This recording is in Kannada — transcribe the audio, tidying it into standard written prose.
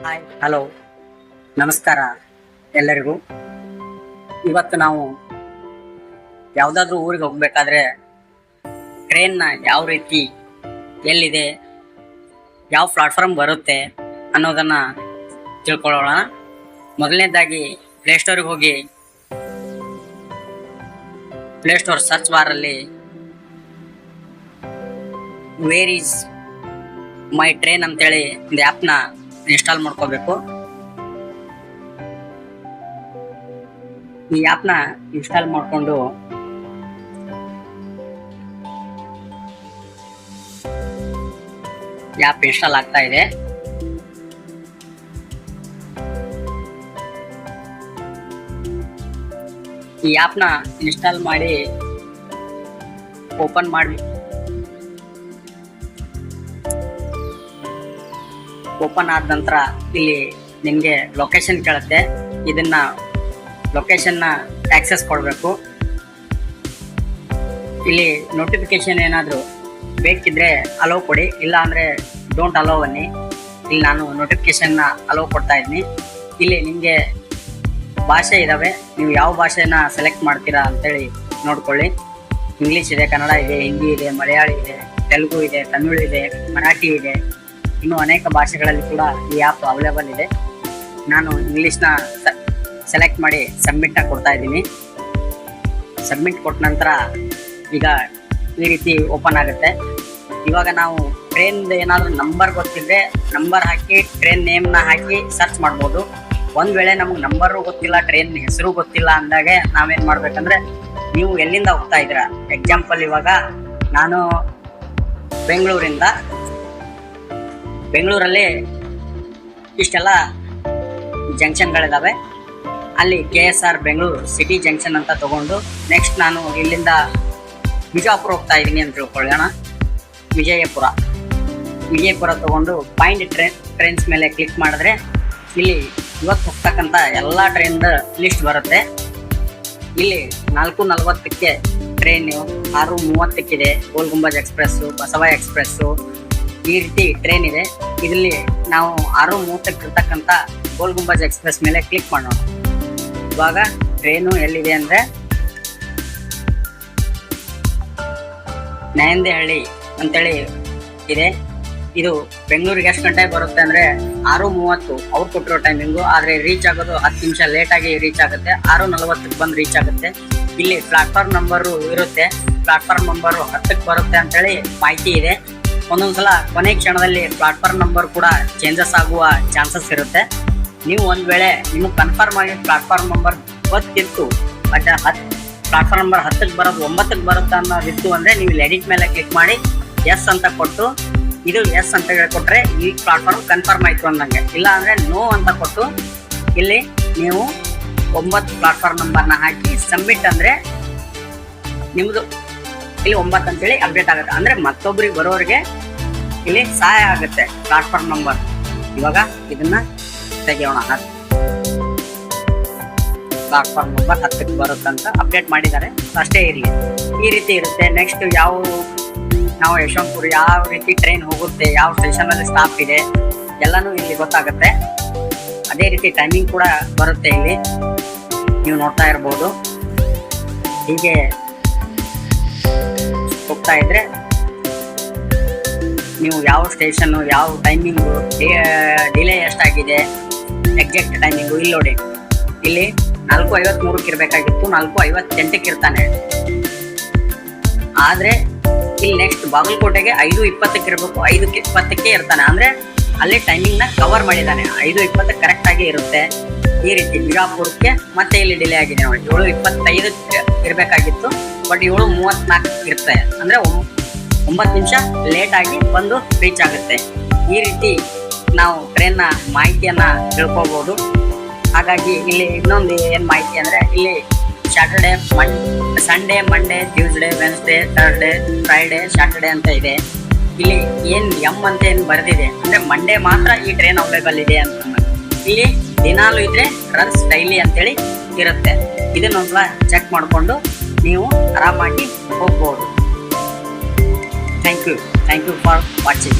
ಹಾಯ್ ಹಲೋ ನಮಸ್ಕಾರ ಎಲ್ಲರಿಗೂ. ಇವತ್ತು ನಾವು ಯಾವುದಾದ್ರೂ ಊರಿಗೆ ಹೋಗ್ಬೇಕಾದ್ರೆ ಟ್ರೈನ್ನ ಯಾವ ರೀತಿ ಎಲ್ಲಿದೆ, ಯಾವ ಪ್ಲಾಟ್ಫಾರ್ಮ್ ಬರುತ್ತೆ ಅನ್ನೋದನ್ನು ತಿಳ್ಕೊಳ್ಳೋಣ. ಮೊದಲನೇದಾಗಿ ಪ್ಲೇಸ್ಟೋರಿಗೆ ಹೋಗಿ ಪ್ಲೇಸ್ಟೋರ್ ಸರ್ಚ್ ಬಾರಲ್ಲಿ ವೇರ್ ಈಸ್ ಮೈ ಟ್ರೈನ್ ಅಂತೇಳಿ ಒಂದು ಆ್ಯಪ್ನ ಇನ್ಸ್ಟಾಲ್ ಮಾಡ್ಕೋಬೇಕು. ಈ ಆ್ಯಪ್ನ ಇನ್ಸ್ಟಾಲ್ ಮಾಡಿಕೊಂಡು ಆ್ಯಪ್ ಇನ್ಸ್ಟಾಲ್ ಆಗ್ತಾ ಇದೆ. ಈ ಆ್ಯಪ್ನ ಇನ್ಸ್ಟಾಲ್ ಮಾಡಿ ಓಪನ್ ಮಾಡಿ ಓಪನ್ ಆದ ನಂತರ ಇಲ್ಲಿ ನಿಮಗೆ ಲೊಕೇಶನ್ ಕೇಳುತ್ತೆ. ಇದನ್ನ ಲೊಕೇಶನ್ನ ಆಕ್ಸೆಸ್ ಕೊಡಬೇಕು. ಇಲ್ಲಿ ನೋಟಿಫಿಕೇಶನ್ ಏನಾದರೂ ಬೇಕಿದ್ರೆ ಅಲೋ ಕೊಡಿ, ಇಲ್ಲ ಅಂದರೆ ಡೋಂಟ್ ಅಲೋ ಬನ್ನಿ. ಇಲ್ಲಿ ನಾನು ನೋಟಿಫಿಕೇಶನ್ನ ಅಲೋ ಕೊಡ್ತಾ ಇದ್ದೀನಿ. ಇಲ್ಲಿ ನಿಮಗೆ ಭಾಷೆ ಇದ್ದಾವೆ, ನೀವು ಯಾವ ಭಾಷೆನ ಸೆಲೆಕ್ಟ್ ಮಾಡ್ತೀರಾ ಅಂತೇಳಿ ನೋಡ್ಕೊಳ್ಳಿ. ಇಂಗ್ಲೀಷ್ ಇದೆ, ಕನ್ನಡ ಇದೆ, ಹಿಂದಿ ಇದೆ, ಮಲಯಾಳಿ ಇದೆ, ತೆಲುಗು ಇದೆ, ತಮಿಳು ಇದೆ, ಮರಾಠಿ ಇದೆ, ಇನ್ನೂ ಅನೇಕ ಭಾಷೆಗಳಲ್ಲಿ ಕೂಡ ಈ ಆ್ಯಪ್ ಅವೈಲೇಬಲ್ ಇದೆ. ನಾನು ಇಂಗ್ಲೀಷ್ನ ಸೆಲೆಕ್ಟ್ ಮಾಡಿ ಸಬ್ಮಿಟ್ನ ಕೊಡ್ತಾ ಇದ್ದೀನಿ. ಸಬ್ಮಿಟ್ ಕೊಟ್ಟ ನಂತರ ಈಗ ಈ ರೀತಿ ಓಪನ್ ಆಗುತ್ತೆ. ಇವಾಗ ನಾವು ಟ್ರೈನ್ದು ಏನಾದರೂ ನಂಬರ್ ಗೊತ್ತಿದ್ರೆ ನಂಬರ್ ಹಾಕಿ ಟ್ರೈನ್ ನೇಮ್ನ ಹಾಕಿ ಸರ್ಚ್ ಮಾಡ್ಬೋದು. ಒಂದು ವೇಳೆ ನಮಗೆ ನಂಬರು ಗೊತ್ತಿಲ್ಲ, ಟ್ರೈನ್ ಹೆಸರು ಗೊತ್ತಿಲ್ಲ ಅಂದಾಗೆ ನಾವೇನು ಮಾಡ್ಬೇಕಂದ್ರೆ, ನೀವು ಎಲ್ಲಿಂದ ಹೋಗ್ತಾ ಇದ್ದೀರಾ, ಎಕ್ಸಾಂಪಲ್ ಇವಾಗ ನಾನು ಬೆಂಗಳೂರಲ್ಲಿ ಇಷ್ಟೆಲ್ಲ ಜಂಕ್ಷನ್ಗಳಿದ್ದಾವೆ. ಅಲ್ಲಿ KSR ಬೆಂಗಳೂರು ಸಿಟಿ ಜಂಕ್ಷನ್ ಅಂತ ತಗೊಂಡು ನೆಕ್ಸ್ಟ್ ನಾನು ಇಲ್ಲಿಂದ ಬಿಜಾಪುರ ಹೋಗ್ತಾ ಇದ್ದೀನಿ ಅಂತ ತಿಳ್ಕೊಳ್ಳೋಣ. ವಿಜಯಪುರ ತಗೊಂಡು ಫೈಂಡ್ ಟ್ರೈನ್ಸ್ ಮೇಲೆ ಕ್ಲಿಕ್ ಮಾಡಿದ್ರೆ ಇಲ್ಲಿ ಇವತ್ತು ಹೋಗ್ತಕ್ಕಂಥ ಎಲ್ಲ ಟ್ರೈನ್ದ ಲಿಸ್ಟ್ ಬರುತ್ತೆ. ಇಲ್ಲಿ 4:40ಕ್ಕೆ train, 6:30ಕ್ಕಿದೆ Gol Gumbaz express, Basava express, ಈ ರೀತಿ ಟ್ರೈನ್ ಇದೆ. ಇದರಲ್ಲಿ ನಾವು 6:30ಕ್ಕೆ ಇರ್ತಕ್ಕಂಥ ಗೋಲ್ ಗುಂಬಜ್ ಎಕ್ಸ್ಪ್ರೆಸ್ ಮೇಲೆ ಕ್ಲಿಕ್ ಮಾಡೋಣ. ಇವಾಗ ಟ್ರೈನು ಎಲ್ಲಿದೆ ಅಂದರೆ ನಯಂದೇಹಳ್ಳಿ ಅಂತೇಳಿ ಇದೆ. ಇದು ಬೆಂಗಳೂರಿಗೆ ಎಷ್ಟು ಗಂಟೆಗೆ ಬರುತ್ತೆ ಅಂದರೆ 6:30 ಅವ್ರು ಕೊಟ್ಟಿರೋ ಟೈಮಿಂಗು. ಆದರೆ ರೀಚ್ ಆಗೋದು 10 ನಿಮಿಷ ಲೇಟಾಗಿ ರೀಚ್ ಆಗುತ್ತೆ. 6:40ಕ್ಕೆ ಬಂದು ರೀಚ್ ಆಗುತ್ತೆ. ಇಲ್ಲಿ ಪ್ಲಾಟ್ಫಾರ್ಮ್ ನಂಬರು ಇರುತ್ತೆ. ಪ್ಲಾಟ್ಫಾರ್ಮ್ ನಂಬರು 10ಕ್ಕೆ ಬರುತ್ತೆ ಅಂತೇಳಿ ಮಾಹಿತಿ ಇದೆ. ಒಂದೊಂದ್ಸಲ ಕೊನೆ ಕ್ಷಣದಲ್ಲಿ ಪ್ಲಾಟ್ಫಾರ್ಮ್ ನಂಬರ್ ಕೂಡ ಚೇಂಜಸ್ ಆಗುವ ಚಾನ್ಸಸ್ ಇರುತ್ತೆ. ನೀವು ಒಂದು ವೇಳೆ ನಿಮಗೆ ಕನ್ಫರ್ಮ್ ಆಗಿ ಪ್ಲಾಟ್ಫಾರ್ಮ್ ನಂಬರ್ ಗೊತ್ತಿತ್ತು, ಬಟ್ ಪ್ಲಾಟ್ಫಾರ್ಮ್ ನಂಬರ್ 10ಕ್ಕೆ ಬರೋದು 9ಕ್ಕೆ ಬರುತ್ತೆ ಅನ್ನೋದಿತ್ತು ಅಂದರೆ ನೀವು ಎಡಿಟ್ ಮೇಲೆ ಕ್ಲಿಕ್ ಮಾಡಿ ಎಸ್ ಅಂತ ಕೊಟ್ಟು, ಇದು ಎಸ್ ಅಂತ ಹೇಳಿಕೊಟ್ರೆ ಈ ಪ್ಲಾಟ್ಫಾರ್ಮ್ ಕನ್ಫರ್ಮ್ ಆಯಿತು ಅಂದಂಗೆ. ಇಲ್ಲ ಅಂದರೆ ನೋ ಅಂತ ಕೊಟ್ಟು ಇಲ್ಲಿ ನೀವು 9 ಪ್ಲಾಟ್ಫಾರ್ಮ್ ನಂಬರ್ನ ಹಾಕಿ ಸಬ್ಮಿಟ್ ಅಂದರೆ ನಿಮ್ಮದು ಇಲ್ಲಿ 9 ಅಂತೇಳಿ ಅಪ್ಡೇಟ್ ಆಗುತ್ತೆ. ಅಂದರೆ ಮತ್ತೊಬ್ಬರಿಗೆ ಬರೋರಿಗೆ ಇಲ್ಲಿ ಸಹಾಯ ಆಗುತ್ತೆ ಪ್ಲಾಟ್ಫಾರ್ಮ್ ನಂಬರ್. ಇವಾಗ ಇದನ್ನ ತೆಗೆಯೋಣ. ಪ್ಲಾಟ್ಫಾರ್ಮ್ ನಂಬರ್ 10ಕ್ಕೆ ಬರುತ್ತಂತ ಅಪ್ಡೇಟ್ ಮಾಡಿದ್ದಾರೆ, ಅಷ್ಟೇ ಇರಲಿ. ಈ ರೀತಿ ಇರುತ್ತೆ. ನೆಕ್ಸ್ಟ್ ನಾವು ಯಶವಂತಪುರ ಯಾವ ರೀತಿ ಟ್ರೈನ್ ಹೋಗುತ್ತೆ, ಯಾವ ಸ್ಟೇಷನಲ್ಲಿ ಸ್ಟಾಪ್ ಇದೆ ಎಲ್ಲನೂ ಇಲ್ಲಿ ಗೊತ್ತಾಗುತ್ತೆ. ಅದೇ ರೀತಿ ಟೈಮಿಂಗ್ ಕೂಡ ಬರುತ್ತೆ. ಇಲ್ಲಿ ನೀವು ನೋಡ್ತಾ ಇರ್ಬೋದು. ಹೀಗೆ ಹೋಗ್ತಾ ಇದ್ರೆ ನೀವು ಯಾವ ಸ್ಟೇಷನ್ನು, ಯಾವ ಟೈಮಿಂಗು, ಡಿಲೇ ಎಷ್ಟಾಗಿದೆ, ಎಕ್ಸಾಕ್ಟ್ ಟೈಮಿಂಗು ಇಲ್ಲಿ ನೋಡಿ. ಇಲ್ಲಿ 4:53ಕ್ಕೆ ಇರಬೇಕಾಗಿತ್ತು, 4:58ಕ್ಕೆ ಇರ್ತಾನೆ. ಆದರೆ ಇಲ್ಲಿ ನೆಕ್ಸ್ಟ್ ಬಾಗಲಕೋಟೆಗೆ 5:20ಕ್ಕೆ ಇರಬೇಕು, 5:20ಕ್ಕೆ ಇರ್ತಾನೆ. ಅಂದರೆ ಅಲ್ಲಿ ಟೈಮಿಂಗ್ನ ಕವರ್ ಮಾಡಿದ್ದಾನೆ. 5:20ಕ್ಕೆ ಕರೆಕ್ಟಾಗಿ ಇರುತ್ತೆ. ಈ ರೀತಿ ಬಿಜಾಪುರಕ್ಕೆ ಮತ್ತೆ ಇಲ್ಲಿ ಡಿಲೇ ಆಗಿದೆ ನೋಡಿ. 7:25ಕ್ಕೆ ಇರಬೇಕಾಗಿತ್ತು, ಬಟ್ 7:34 ಇರುತ್ತೆ. ಅಂದರೆ 9 ನಿಮಿಷ ಲೇಟಾಗಿ ಬಂದು ರೀಚ್ ಆಗುತ್ತೆ. ಈ ರೀತಿ ನಾವು ಟ್ರೈನ್ನ ಮಾಹಿತಿಯನ್ನು ತಿಳ್ಕೊಬೋದು. ಹಾಗಾಗಿ ಇಲ್ಲಿ ಇನ್ನೊಂದು ಏನು ಮಾಹಿತಿ ಅಂದರೆ, ಇಲ್ಲಿ Saturday, Sunday, Monday, Tuesday, Wednesday, Thursday, Friday, Saturday ಅಂತ ಇದೆ. ಇಲ್ಲಿ ಏನು ಅಂತ ಏನು ಬರೆದಿದೆ ಅಂದರೆ ಮಂಡೇ ಮಾತ್ರ ಈ ಟ್ರೈನ್ ಅವೈಲೇಬಲ್ ಇದೆ ಅಂತ. ಇಲ್ಲಿ ದಿನಾಲು ಇದ್ರೆ ರನ್ಸ್ ಡೈಲಿ ಅಂತೇಳಿ ಇರುತ್ತೆ. ಇದನ್ನೊಂದ್ಸಲ ಚೆಕ್ ಮಾಡಿಕೊಂಡು ನೀವು ಆರಾಮಾಗಿ ಹೋಗ್ಬೋದು. Thank you for watching.